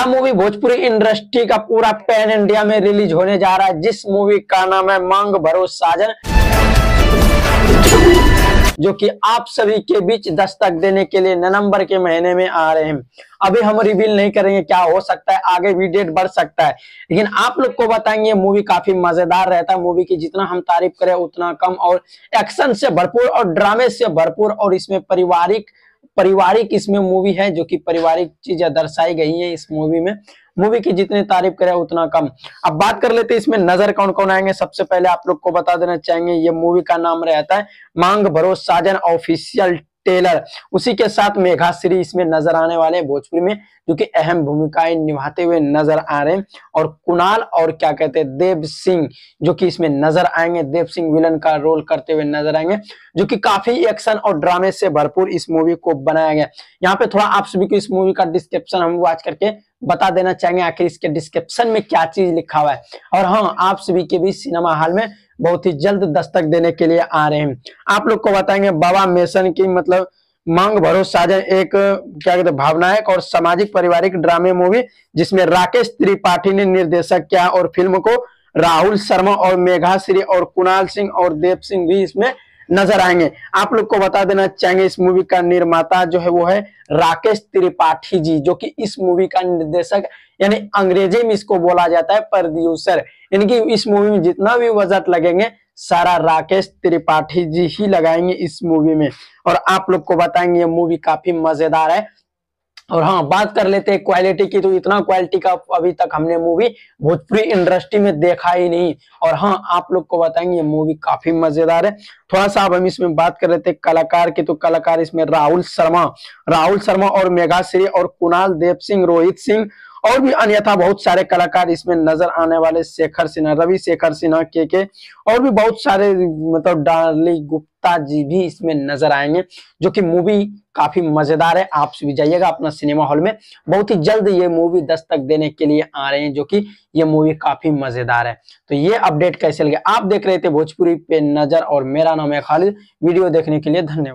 बड़ा movie Bhojpuri industry का पूरा पैन इंडिया में रिलीज होने जा रहा है, जिस मूवी का नाम है मांग भरो साजन, जो कि आप सभी के बीच दस्तक देने के लिए नवंबर के महीने में आ रहे हैं। अभी हम रिवील नहीं करेंगे, क्या हो सकता है, आगे भी डेट बढ़ सकता है, लेकिन आप लोग को बताएंगे मूवी काफी मजेदार रहता है। मूवी की जितना हम तारीफ करें उतना कम, और एक्शन से भरपूर और ड्रामे से भरपूर, और इसमें पारिवारिक इसमें मूवी है, जो कि पारिवारिक चीजें दर्शाई गई है इस मूवी में। मूवी की जितनी तारीफ करें उतना कम। अब बात कर लेते हैं इसमें नजर कौन कौन आएंगे। सबसे पहले आप लोग को बता देना चाहेंगे, ये मूवी का नाम रहता है मांग भरो साजन ऑफिशियल टेलर। उसी के साथ मेघाश्री इसमें नजर आने वाले हैं भोजपुरी में, जो कि अहम भूमिकाएं निभाते हुए नजर आ रहे हैं। और कुणाल और क्या कहते हैं देव सिंह, जो कि इसमें नजर आएंगे। देव सिंह विलन का रोल करते हुए नजर आएंगे, जो कि काफी एक्शन और ड्रामे से भरपूर इस मूवी को बनाया गया। यहाँ पे थोड़ा आप सभी को इस मूवी का डिस्क्रिप्शन हम वॉच करके बता देना चाहेंगे, आखिर इसके डिस्क्रिप्शन में क्या चीज लिखा हुआ है। और हाँ, आप सभी के भी सिनेमा हॉल में बहुत ही जल्द दस्तक देने के लिए आ रहे हैं। आप लोग को बताएंगे बाबा मेसन की मतलब मांग भरो साजन एक क्या कहते हैं भावनायक और सामाजिक पारिवारिक ड्रामे मूवी, जिसमें राकेश त्रिपाठी ने निर्देशक किया, और फिल्म को राहुल शर्मा और मेघाश्री और कुणाल सिंह और देव सिंह भी इसमें नजर आएंगे। आप लोग को बता देना चाहेंगे इस मूवी का निर्माता जो है वो है राकेश त्रिपाठी जी, जो कि इस मूवी का निर्देशक, यानी अंग्रेजी में इसको बोला जाता है प्रोड्यूसर। यानी कि इस मूवी में जितना भी बजट लगेंगे सारा राकेश त्रिपाठी जी ही लगाएंगे इस मूवी में। और आप लोग को बताएंगे ये मूवी काफी मजेदार है। और हाँ, बात कर लेते हैं क्वालिटी की, तो इतना क्वालिटी का अभी तक हमने मूवी भोजपुरी इंडस्ट्री में देखा ही नहीं। और हाँ, आप लोग को बताएंगे ये मूवी काफी मजेदार है। थोड़ा सा अब हम इसमें बात कर लेते हैं कलाकार की, तो कलाकार इसमें राहुल शर्मा और मेघाश्री और कुणाल, देव सिंह, रोहित सिंह और भी अन्यथा बहुत सारे कलाकार इसमें नजर आने वाले। शेखर सिन्हा, रवि शेखर सिन्हा के और भी बहुत सारे मतलब डार्ली गुप्ता जी भी इसमें नजर आएंगे, जो कि मूवी काफी मजेदार है। आप भी जाइएगा अपना सिनेमा हॉल में, बहुत ही जल्द ये मूवी दस्तक देने के लिए आ रहे हैं, जो कि ये मूवी काफी मजेदार है। तो ये अपडेट कैसे लगे, आप देख रहे थे भोजपुरी पे नजर, और मेरा नाम है खालिद। वीडियो देखने के लिए धन्यवाद।